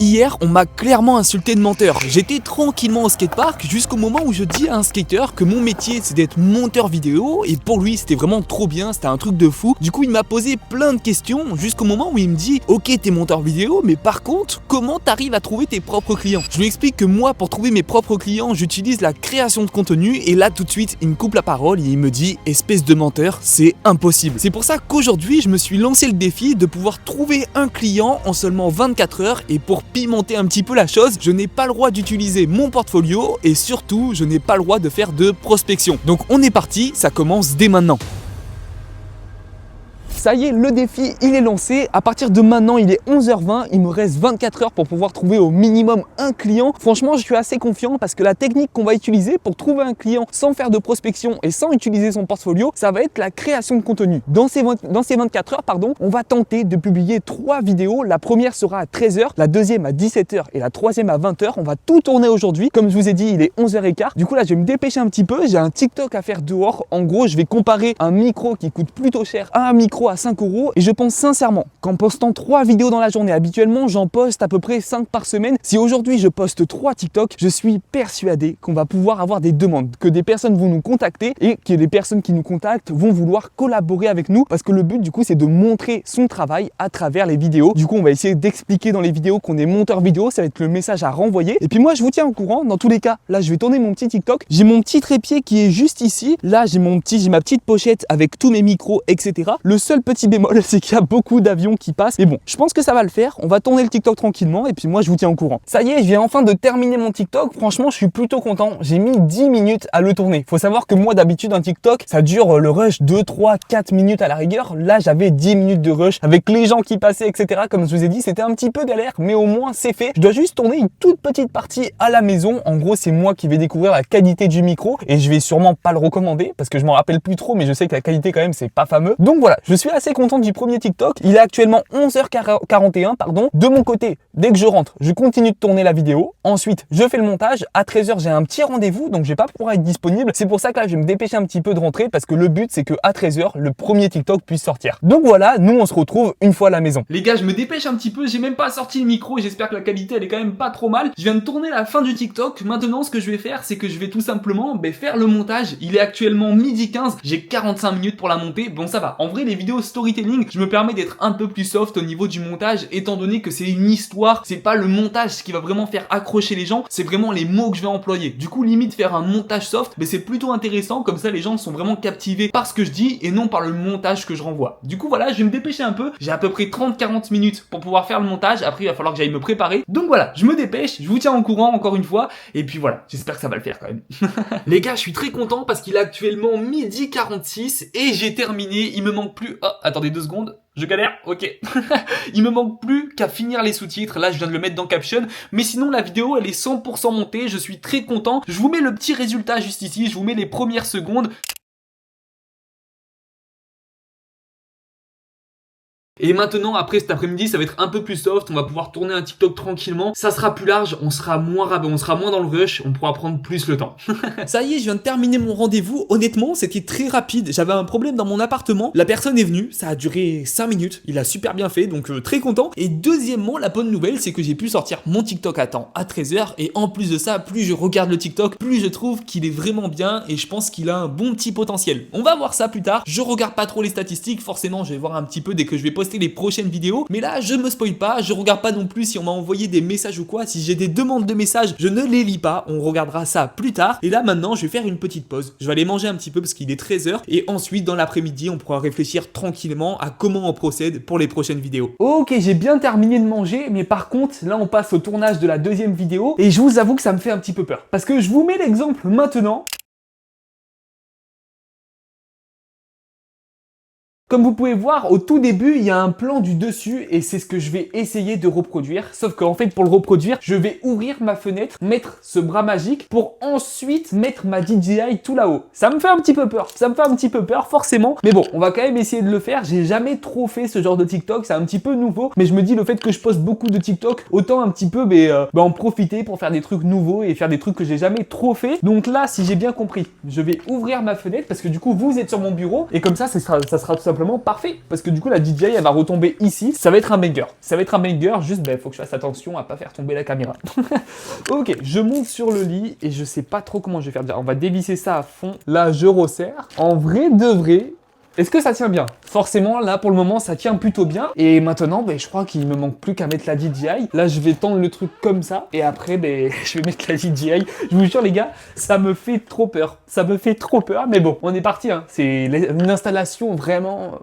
Hier, on m'a clairement insulté de menteur. J'étais tranquillement au skatepark jusqu'au moment où je dis à un skater que mon métier c'est d'être monteur vidéo et pour lui c'était vraiment trop bien, c'était un truc de fou. Du coup il m'a posé plein de questions jusqu'au moment où il me dit ok t'es monteur vidéo mais par contre comment t'arrives à trouver tes propres clients? Je lui explique que moi pour trouver mes propres clients j'utilise la création de contenu et là tout de suite il me coupe la parole et il me dit espèce de menteur c'est impossible. C'est pour ça qu'aujourd'hui je me suis lancé le défi de pouvoir trouver un client en seulement 24 heures et pour pimenter un petit peu la chose, je n'ai pas le droit d'utiliser mon portfolio et surtout, je n'ai pas le droit de faire de prospection. Donc on est parti, ça commence dès maintenant. Ça y est, le défi, il est lancé. À partir de maintenant, il est 11h20. Il me reste 24 heures pour pouvoir trouver au minimum un client. Franchement, je suis assez confiant parce que la technique qu'on va utiliser pour trouver un client sans faire de prospection et sans utiliser son portfolio, ça va être la création de contenu. Dans ces 24 heures, on va tenter de publier 3 vidéos. La première sera à 13h, la deuxième à 17h et la troisième à 20h. On va tout tourner aujourd'hui. Comme je vous ai dit, il est 11h15. Du coup, là, je vais me dépêcher un petit peu. J'ai un TikTok à faire dehors. En gros, je vais comparer un micro qui coûte plutôt cher à un micro à 5 € et je pense sincèrement qu'en postant 3 vidéos dans la journée, habituellement j'en poste à peu près 5 par semaine, si aujourd'hui je poste 3 TikTok, je suis persuadé qu'on va pouvoir avoir des demandes, que des personnes vont nous contacter et que les personnes qui nous contactent vont vouloir collaborer avec nous parce que le but du coup c'est de montrer son travail à travers les vidéos. Du coup on va essayer d'expliquer dans les vidéos qu'on est monteur vidéo, ça va être le message à renvoyer et puis moi je vous tiens au courant. Dans tous les cas, là je vais tourner mon petit TikTok, j'ai mon petit trépied qui est juste ici, là j'ai ma petite pochette avec tous mes micros etc. Le seul petit bémol, c'est qu'il y a beaucoup d'avions qui passent. Mais bon, je pense que ça va le faire. On va tourner le TikTok tranquillement et puis moi, je vous tiens au courant. Ça y est, je viens enfin de terminer mon TikTok. Franchement, je suis plutôt content. J'ai mis 10 minutes à le tourner. Faut savoir que moi, d'habitude, un TikTok, ça dure le rush 2, 3, 4 minutes à la rigueur. Là, j'avais 10 minutes de rush avec les gens qui passaient, etc. Comme je vous ai dit, c'était un petit peu galère, mais au moins, c'est fait. Je dois juste tourner une toute petite partie à la maison. En gros, c'est moi qui vais découvrir la qualité du micro et je vais sûrement pas le recommander parce que je m'en rappelle plus trop, mais je sais que la qualité, quand même, c'est pas fameux. Donc voilà, je suis assez content du premier TikTok. Il est actuellement 11h41, pardon. De mon côté, dès que je rentre, je continue de tourner la vidéo. Ensuite, je fais le montage. À 13h, j'ai un petit rendez-vous, donc je vais pas pouvoir être disponible. C'est pour ça que là, je vais me dépêcher un petit peu de rentrer parce que le but, c'est que à 13h, le premier TikTok puisse sortir. Donc voilà, nous, on se retrouve une fois à la maison. Les gars, je me dépêche un petit peu. J'ai même pas sorti le micro. J'espère que la qualité, elle est quand même pas trop mal. Je viens de tourner la fin du TikTok. Maintenant, ce que je vais faire, c'est que je vais tout simplement faire le montage. Il est actuellement 12h15. J'ai 45 minutes pour la monter. Bon, ça va. En vrai, les vidéos storytelling, je me permets d'être un peu plus soft au niveau du montage étant donné que c'est une histoire, c'est pas le montage qui va vraiment faire accrocher les gens, c'est vraiment les mots que je vais employer. Du coup limite faire un montage soft, mais c'est plutôt intéressant, comme ça les gens sont vraiment captivés par ce que je dis et non par le montage que je renvoie. Du coup voilà, je vais me dépêcher un peu, j'ai à peu près 30-40 minutes pour pouvoir faire le montage, après il va falloir que j'aille me préparer. Donc voilà, je me dépêche, je vous tiens au courant encore une fois, et puis voilà, j'espère que ça va le faire quand même. Les gars, je suis très content parce qu'il est actuellement 12h46 et j'ai terminé, il me manque plus... Oh, attendez 2 secondes. Je galère, ok. Il me manque plus qu'à finir les sous-titres. Là, je viens de le mettre dans Caption. Mais sinon, la vidéo, elle est 100% montée. Je suis très content. Je vous mets le petit résultat juste ici. Je vous mets les premières secondes. Et maintenant, après cet après-midi, ça va être un peu plus soft. On va pouvoir tourner un TikTok tranquillement. Ça sera plus large, on sera moins dans le rush. On pourra prendre plus le temps. Ça y est, je viens de terminer mon rendez-vous. Honnêtement, c'était très rapide. J'avais un problème dans mon appartement. La personne est venue. Ça a duré 5 minutes. Il a super bien fait, donc très content. Et deuxièmement, la bonne nouvelle, c'est que j'ai pu sortir mon TikTok à temps à 13h. Et en plus de ça, plus je regarde le TikTok, plus je trouve qu'il est vraiment bien. Et je pense qu'il a un bon petit potentiel. On va voir ça plus tard. Je regarde pas trop les statistiques. Forcément, je vais voir un petit peu dès que je vais poster les prochaines vidéos, mais là je me spoil pas, je regarde pas non plus si on m'a envoyé des messages ou quoi, si j'ai des demandes de messages, je ne les lis pas, on regardera ça plus tard. Et là maintenant je vais faire une petite pause, je vais aller manger un petit peu parce qu'il est 13h et ensuite dans l'après-midi on pourra réfléchir tranquillement à comment on procède pour les prochaines vidéos. Ok, j'ai bien terminé de manger, mais par contre là on passe au tournage de la deuxième vidéo et je vous avoue que ça me fait un petit peu peur parce que je vous mets l'exemple maintenant. Comme vous pouvez voir, au tout début, il y a un plan du dessus et c'est ce que je vais essayer de reproduire. Sauf qu'en fait, pour le reproduire, je vais ouvrir ma fenêtre, mettre ce bras magique pour ensuite mettre ma DJI tout là-haut. Ça me fait un petit peu peur. Ça me fait un petit peu peur, forcément. Mais bon, on va quand même essayer de le faire. J'ai jamais trop fait ce genre de TikTok. C'est un petit peu nouveau. Mais je me dis, le fait que je poste beaucoup de TikTok, autant un petit peu en profiter pour faire des trucs nouveaux et faire des trucs que j'ai jamais trop fait. Donc là, si j'ai bien compris, je vais ouvrir ma fenêtre parce que du coup, vous êtes sur mon bureau et comme ça sera tout simplement simplement parfait. Parce que du coup, la DJI, elle va retomber ici. Ça va être un banger. Ça va être un banger, juste, faut que je fasse attention à pas faire tomber la caméra. Ok, je monte sur le lit et je sais pas trop comment je vais faire. On va dévisser ça à fond. Là, je resserre. En vrai de vrai, est-ce que ça tient bien? Forcément, là, pour le moment, ça tient plutôt bien. Et maintenant, je crois qu'il me manque plus qu'à mettre la DJI. Là, je vais tendre le truc comme ça. Et après, je vais mettre la DJI. Je vous jure, les gars, ça me fait trop peur. Ça me fait trop peur. Mais bon, on est parti. Hein. C'est une installation vraiment...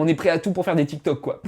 On est prêt à tout pour faire des TikTok, quoi.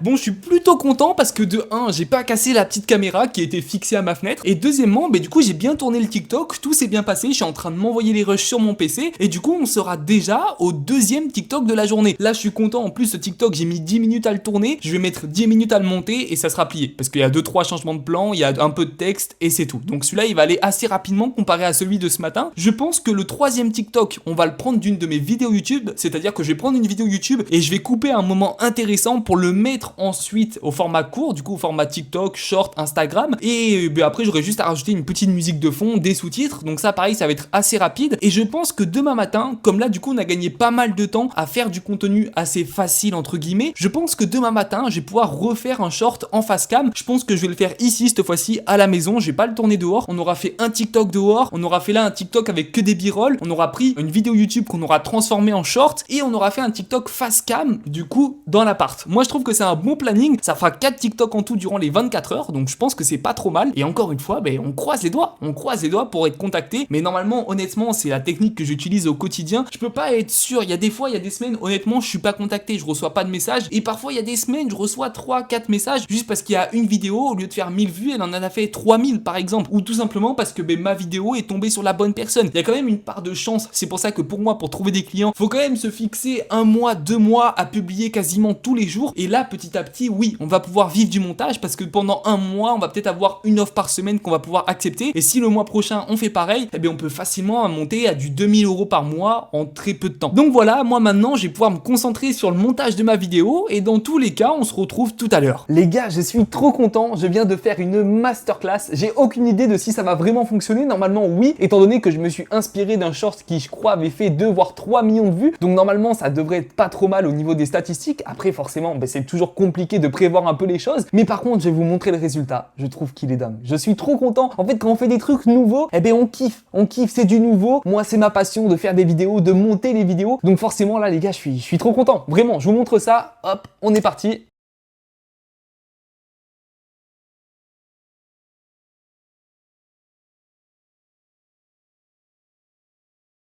Bon, je suis plutôt content parce que de 1, j'ai pas cassé la petite caméra qui était fixée à ma fenêtre. Et deuxièmement, du coup, j'ai bien tourné le TikTok, tout s'est bien passé, je suis en train de m'envoyer les rushs sur mon PC. Et du coup, on sera déjà au deuxième TikTok de la journée. Là, je suis content, en plus, ce TikTok, j'ai mis 10 minutes à le tourner. Je vais mettre 10 minutes à le monter et ça sera plié. Parce qu'il y a 2-3 changements de plan, il y a un peu de texte et c'est tout. Donc celui-là, il va aller assez rapidement comparé à celui de ce matin. Je pense que le troisième TikTok, on va le prendre d'une de mes vidéos YouTube. C'est-à-dire que je vais prendre une vidéo YouTube et je vais couper un moment intéressant pour le mettre ensuite au format court, du coup au format TikTok, Short, Instagram. Et après, j'aurai juste à rajouter une petite musique de fond, des sous-titres. Donc ça, pareil, ça va être assez rapide. Et je pense que demain matin, comme là, du coup, on a gagné pas mal de temps à faire du contenu assez facile, entre guillemets. Je pense que demain matin, je vais pouvoir refaire un short en face cam. Je pense que je vais le faire ici, cette fois-ci, à la maison. Je vais pas le tourner dehors. On aura fait un TikTok dehors. On aura fait là un TikTok avec que des b-rolls. On aura pris une vidéo YouTube qu'on aura transformée en short. Et on aura fait un TikTok face cam, du coup, dans l'appart. Moi, je trouve que c'est un bon planning. Ça fera 4 TikTok en tout durant les 24 heures. Donc, je pense que c'est pas trop mal. Et encore une fois, on croise les doigts. On croise les doigts pour être contacté. Mais normalement, honnêtement, c'est la technique que j'utilise au quotidien. Je peux pas être sûr. Il y a des fois, il y a des semaines, honnêtement, je suis pas contacté. Je reçois pas de messages. Et parfois, il y a des semaines, je reçois 3-4 messages juste parce qu'il y a une vidéo, au lieu de faire 1000 vues, elle en a fait 3000 par exemple. Ou tout simplement parce que ma vidéo est tombée sur la bonne personne. Il y a quand même une part de chance. C'est pour ça que pour moi, pour trouver des clients, faut quand même se fixer 1 mois, 2 mois à publier quasiment tous les jours. Et là, petit à petit, oui, on va pouvoir vivre du montage parce que pendant 1 mois, on va peut-être avoir une offre par semaine qu'on va pouvoir accepter. Et si le mois prochain, on fait pareil, on peut facilement monter à du 2000 € par mois en très peu de temps. Donc voilà, moi maintenant, je vais pouvoir me concentrer sur le montage de ma vidéo et dans tous les cas, on se retrouve tout à l'heure. Les gars, je suis trop content. Je viens de faire une masterclass. J'ai aucune idée de si ça va vraiment fonctionner. Normalement, oui, étant donné que je me suis inspiré d'un short qui, je crois, avait fait 2 voire 3 millions de vues. Donc normalement, ça devrait être pas trop mal au niveau des statistiques. Après, forcément, c'est toujours compliqué de prévoir un peu les choses. Mais par contre, je vais vous montrer le résultat. Je trouve qu'il est dingue. Je suis trop content. En fait, quand on fait des trucs nouveaux, on kiffe. On kiffe, c'est du nouveau. Moi, c'est ma passion de faire des vidéos, de monter les vidéos. Donc forcément, là, les gars, je suis trop content. Vraiment, je vous montre ça. Hop, on est parti.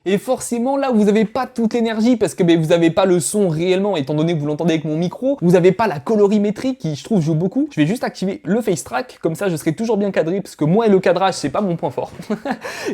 Et forcément, là, vous n'avez pas toute l'énergie parce que vous n'avez pas le son réellement, étant donné que vous l'entendez avec mon micro. Vous n'avez pas la colorimétrie qui, je trouve, joue beaucoup. Je vais juste activer le face track, comme ça, je serai toujours bien cadré parce que moi et le cadrage, c'est pas mon point fort.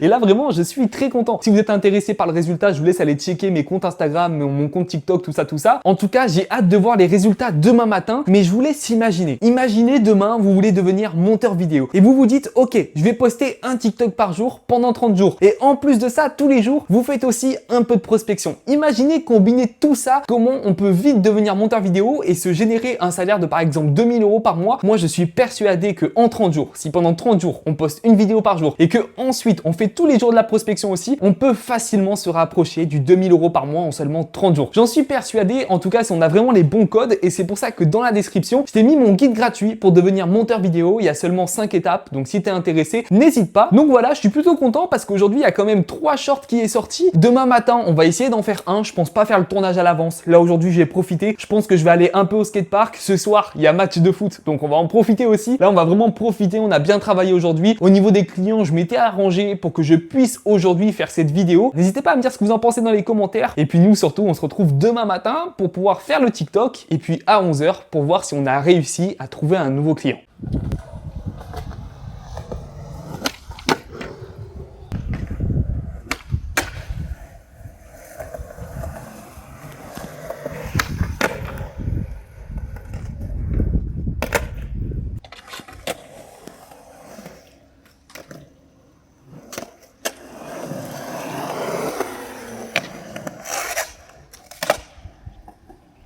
Et là, vraiment, je suis très content. Si vous êtes intéressé par le résultat, je vous laisse aller checker mes comptes Instagram, mon compte TikTok, tout ça, tout ça. En tout cas, j'ai hâte de voir les résultats demain matin, mais je vous laisse imaginer. Imaginez demain, vous voulez devenir monteur vidéo et vous vous dites, ok, je vais poster un TikTok par jour pendant 30 jours. Et en plus de ça, tous les jours, vous faites aussi un peu de prospection. Imaginez combiner tout ça, comment on peut vite devenir monteur vidéo et se générer un salaire de par exemple 2000 € par mois. Moi, je suis persuadé que en 30 jours, si pendant 30 jours, on poste une vidéo par jour et que ensuite on fait tous les jours de la prospection aussi, on peut facilement se rapprocher du 2000 € par mois en seulement 30 jours. J'en suis persuadé, en tout cas, si on a vraiment les bons codes, et c'est pour ça que dans la description, je t'ai mis mon guide gratuit pour devenir monteur vidéo. Il y a seulement 5 étapes, donc si t'es intéressé, n'hésite pas. Donc voilà, je suis plutôt content parce qu'aujourd'hui, il y a quand même 3 shorts qui est sorti. Demain matin, on va essayer d'en faire un. Je pense pas faire le tournage à l'avance. Là, aujourd'hui, j'ai profité. Je pense que je vais aller un peu au skatepark. Ce soir, il y a match de foot, donc on va en profiter aussi. Là, on va vraiment profiter. On a bien travaillé aujourd'hui. Au niveau des clients, je m'étais arrangé pour que je puisse aujourd'hui faire cette vidéo. N'hésitez pas à me dire ce que vous en pensez dans les commentaires. Et puis nous, surtout, on se retrouve demain matin pour pouvoir faire le TikTok. Et puis à 11 h pour voir si on a réussi à trouver un nouveau client.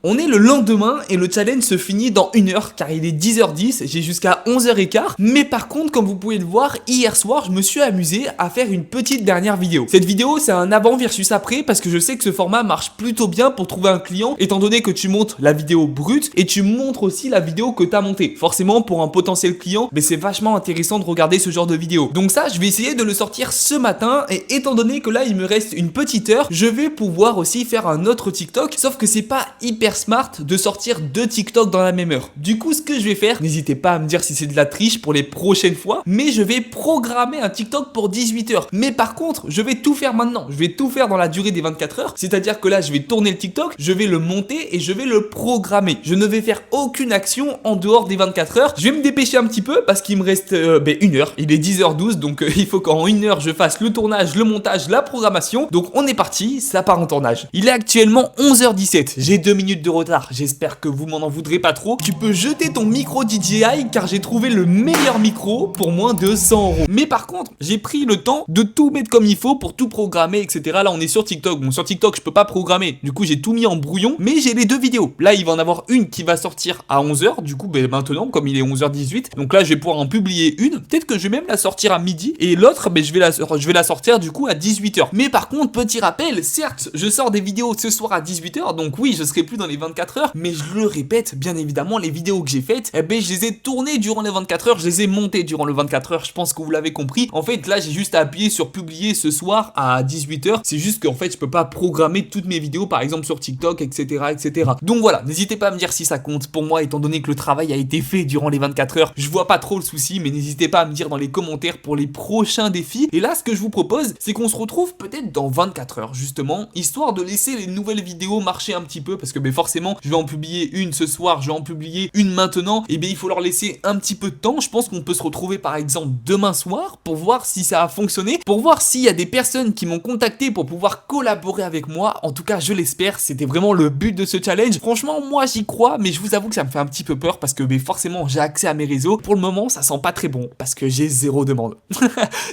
On est le lendemain et le challenge se finit dans 1 heure car il est 10h10, j'ai jusqu'à 11h15. Mais par contre, comme vous pouvez le voir, hier soir, je me suis amusé à faire une petite dernière vidéo. Cette vidéo, c'est un avant versus après parce que je sais que ce format marche plutôt bien pour trouver un client étant donné que tu montres la vidéo brute et tu montres aussi la vidéo que tu as montée. Forcément, pour un potentiel client, mais c'est vachement intéressant de regarder ce genre de vidéo. Donc ça, je vais essayer de le sortir ce matin et étant donné que là, il me reste une petite heure, je vais pouvoir aussi faire un autre TikTok, sauf que c'est pas hyper smart de sortir 2 TikTok dans la même heure. Du coup, ce que je vais faire, n'hésitez pas à me dire si c'est de la triche pour les prochaines fois, mais je vais programmer un TikTok pour 18h. Mais par contre, je vais tout faire maintenant. Je vais tout faire dans la durée des 24 heures, c'est-à-dire que là, je vais tourner le TikTok, je vais le monter et je vais le programmer. Je ne vais faire aucune action en dehors des 24 heures. Je vais me dépêcher un petit peu parce qu'il me reste 1 heure. Il est 10h12, donc il faut qu'en 1 heure, je fasse le tournage, le montage, la programmation. Donc on est parti, ça part en tournage. Il est actuellement 11h17. J'ai 2 minutes de retard. J'espère que vous m'en en voudrez pas trop. Tu peux jeter ton micro DJI car j'ai trouvé le meilleur micro pour moins de 100 €. Mais par contre, j'ai pris le temps de tout mettre comme il faut pour tout programmer, etc. Là, on est sur TikTok. Bon, sur TikTok, je peux pas programmer. Du coup, j'ai tout mis en brouillon. Mais j'ai les 2 vidéos. Là, il va en avoir une qui va sortir à 11h. Du coup, maintenant, comme il est 11h18, donc là, je vais pouvoir en publier une. Peut-être que je vais même la sortir à midi. Et l'autre, je vais la sortir du coup à 18h. Mais par contre, petit rappel, certes, je sors des vidéos ce soir à 18h. Donc oui, je serai plus dans les 24 heures. Mais je le répète, bien évidemment, les vidéos que j'ai faites, je les ai tournées durant les 24 heures. Je les ai montées durant les 24 heures. Je pense que vous l'avez compris. En fait, là, j'ai juste à appuyer sur publier ce soir à 18h. C'est juste qu'en fait, je peux pas programmer toutes mes vidéos, par exemple sur TikTok, etc., etc. Donc voilà, n'hésitez pas à me dire si ça compte pour moi, étant donné que le travail a été fait durant les 24 heures. Je vois pas trop le souci, mais n'hésitez pas à me dire dans les commentaires pour les prochains défis. Et là, ce que je vous propose, c'est qu'on se retrouve peut-être dans 24 heures, justement, histoire de laisser les nouvelles vidéos marcher un petit peu, parce que forcément, je vais en publier une ce soir, je vais en publier une maintenant, et il faut leur laisser un petit peu de temps. Je pense qu'on peut se retrouver par exemple demain soir pour voir si ça a fonctionné, pour voir s'il y a des personnes qui m'ont contacté pour pouvoir collaborer avec moi. En tout cas, je l'espère, c'était vraiment le but de ce challenge. Franchement, moi j'y crois, mais je vous avoue que ça me fait un petit peu peur parce que forcément, j'ai accès à mes réseaux. Pour le moment, ça sent pas très bon parce que j'ai 0 demande.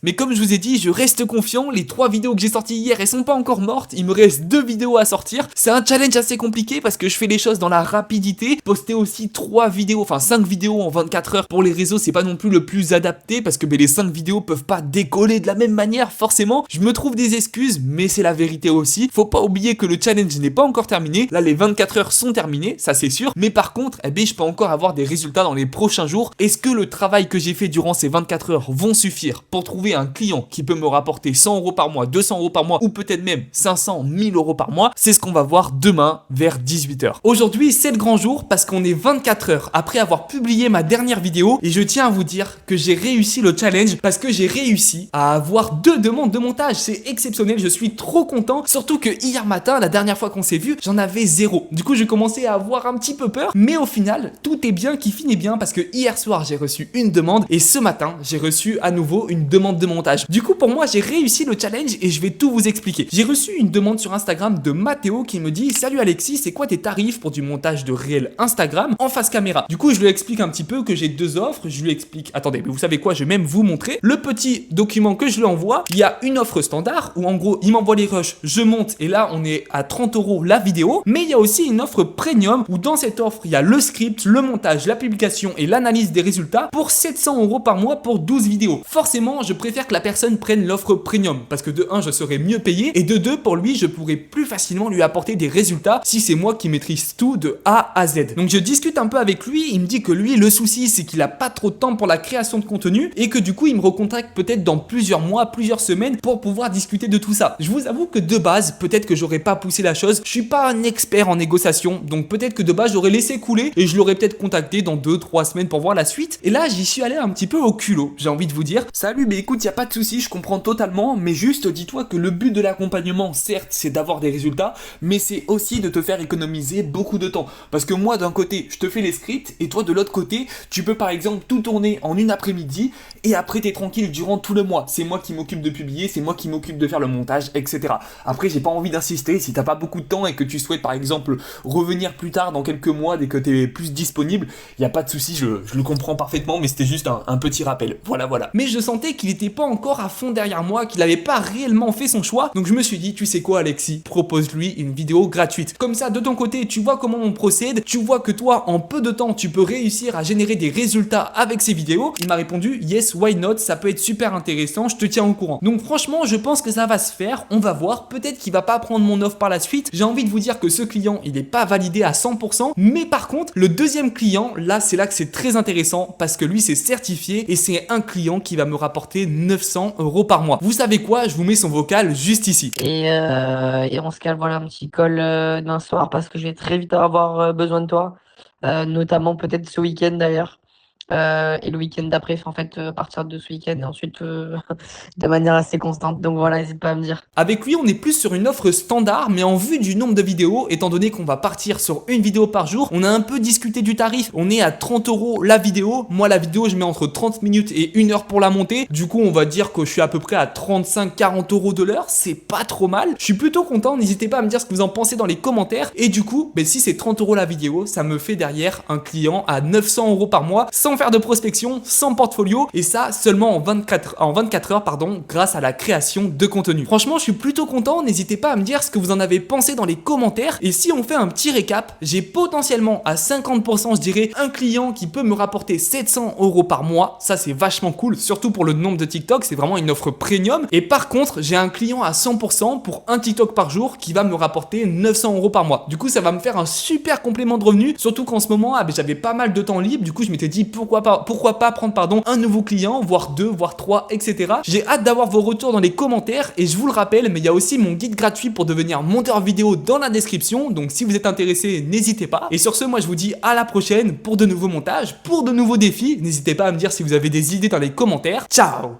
Mais comme je vous ai dit, je reste confiant. Les 3 vidéos que j'ai sorties hier, elles sont pas encore mortes. Il me reste 2 vidéos à sortir. C'est un challenge assez compliqué parce que je fais les choses dans la rapidité. Poster aussi 3 vidéos, enfin 5 vidéos en 24 heures pour les réseaux, c'est pas non plus le plus adapté parce que les 5 vidéos peuvent pas décoller de la même manière forcément. Je me trouve des excuses, mais c'est la vérité aussi. Faut pas oublier que le challenge n'est pas encore terminé. Là, les 24 heures sont terminées, ça c'est sûr. Mais par contre, je peux encore avoir des résultats dans les prochains jours. Est-ce que le travail que j'ai fait durant ces 24 heures vont suffire pour trouver un client qui peut me rapporter 100 € par mois, 200 € par mois ou peut-être même 500, 1000 € par mois? C'est ce qu'on va voir demain vers 18h. Aujourd'hui, c'est le grand jour parce qu'on est 24 heures après avoir publié ma dernière vidéo et je tiens à vous dire que j'ai réussi le challenge parce que j'ai réussi à avoir 2 demandes de montage. C'est exceptionnel, je suis trop content. Surtout que hier matin, la dernière fois qu'on s'est vu, j'en avais 0. Du coup, j'ai commencé à avoir un petit peu peur, mais au final, tout est bien qui finit bien parce que hier soir, j'ai reçu une demande et ce matin, j'ai reçu à nouveau une demande de montage. Du coup, pour moi, j'ai réussi le challenge et je vais tout vous expliquer. J'ai reçu une demande sur Instagram de Mathéo qui me dit: salut Alexis, c'est quoi tes tarifs pour du montage de réel Instagram en face caméra? Du coup, je lui explique un petit peu que j'ai 2 offres. Je lui explique, attendez, mais vous savez quoi, je vais même vous montrer le petit document que je lui envoie. Il y a une offre standard où en gros, il m'envoie les rushs, je monte et là, on est à 30 € la vidéo. Mais il y a aussi une offre premium où dans cette offre, il y a le script, le montage, la publication et l'analyse des résultats pour 700 € par mois pour 12 vidéos. Forcément, je préfère que la personne prenne l'offre premium parce que de 1, je serai mieux payé et de 2, pour lui, je pourrai plus facilement lui apporter des résultats si c'est moi qui maîtrise tout de A à Z. Donc je discute un peu avec lui, il me dit que lui, le souci, c'est qu'il a pas trop de temps pour la création de contenu et que du coup, il me recontacte peut-être dans plusieurs mois, plusieurs semaines pour pouvoir discuter de tout ça. Je vous avoue que de base, peut-être que j'aurais pas poussé la chose. Je suis pas un expert en négociation, donc peut-être que de base, j'aurais laissé couler et je l'aurais peut-être contacté dans 2-3 semaines pour voir la suite. Et là, j'y suis allé un petit peu au culot, j'ai envie de vous dire. Salut, mais écoute, y a pas de souci, je comprends totalement, mais juste dis-toi que le but de l'accompagnement, certes, c'est d'avoir des résultats, mais c'est aussi de te faire économiser beaucoup de temps. Parce que moi, d'un côté, je te fais les scripts et toi, de l'autre côté, tu peux par exemple tout tourner en une après-midi et après, t'es tranquille durant tout le mois. C'est moi qui m'occupe de publier, c'est moi qui m'occupe de faire le montage, etc. Après, j'ai pas envie d'insister. Si t'as pas beaucoup de temps et que tu souhaites par exemple revenir plus tard dans quelques mois dès que t'es plus disponible, y a pas de souci, je le comprends parfaitement, mais c'était juste un petit rappel. Voilà. Mais je sentais qu'il était pas encore à fond derrière moi, qu'il avait pas réellement fait son choix. Donc je me suis dit, tu sais quoi, Alexis, propose-lui une vidéo gratuite. Comme ça, de ton côté, côté, tu vois comment on procède, tu vois que toi, en peu de temps, tu peux réussir à générer des résultats avec ces vidéos. Il m'a répondu yes, why not, ça peut être super intéressant, je te tiens au courant. Donc franchement, je pense que ça va se faire, on va voir. Peut-être qu'il va pas prendre mon offre par la suite. J'ai envie de vous dire que ce client, il n'est pas validé à 100%, mais par contre, le deuxième client, là, c'est là que c'est très intéressant parce que lui, c'est certifié et c'est un client qui va me rapporter 900 € par mois. Vous savez quoi? Je vous mets son vocal juste ici. Et on se cale voilà un petit call d'un soir parce que je vais très vite avoir besoin de toi, notamment peut-être ce week-end d'ailleurs. Et le week-end d'après, en fait, à partir de ce week-end et ensuite de manière assez constante. Donc voilà, n'hésite pas à me dire. Avec lui, on est plus sur une offre standard, mais en vue du nombre de vidéos, étant donné qu'on va partir sur une vidéo par jour, on a un peu discuté du tarif. On est à 30 € la vidéo. Moi, la vidéo, je mets entre 30 minutes et 1 heure pour la monter. Du coup, on va dire que je suis à peu près à 35-40 € de l'heure. C'est pas trop mal. Je suis plutôt content. N'hésitez pas à me dire ce que vous en pensez dans les commentaires. Et du coup, si c'est 30 € la vidéo, ça me fait derrière un client à 900 € par mois, sans faire de prospection, sans portfolio. Et ça, seulement en 24 heures, grâce à la création de contenu. Franchement, je suis plutôt content. N'hésitez pas à me dire ce que vous en avez pensé dans les commentaires. Et si on fait un petit récap, j'ai potentiellement à 50%, je dirais, un client qui peut me rapporter 700 € par mois. Ça, c'est vachement cool, surtout pour le nombre de TikTok. C'est vraiment une offre premium. Et par contre, j'ai un client à 100% pour un TikTok par jour qui va me rapporter 900 € par mois. Du coup, ça va me faire un super complément de revenus. Surtout qu'en ce moment, j'avais pas mal de temps libre. Du coup, je m'étais dit pourquoi pas prendre un nouveau client, voire 2, voire 3, etc. J'ai hâte d'avoir vos retours dans les commentaires. Et je vous le rappelle, mais il y a aussi mon guide gratuit pour devenir monteur vidéo dans la description. Donc si vous êtes intéressé, n'hésitez pas. Et sur ce, moi je vous dis à la prochaine pour de nouveaux montages, pour de nouveaux défis. N'hésitez pas à me dire si vous avez des idées dans les commentaires. Ciao!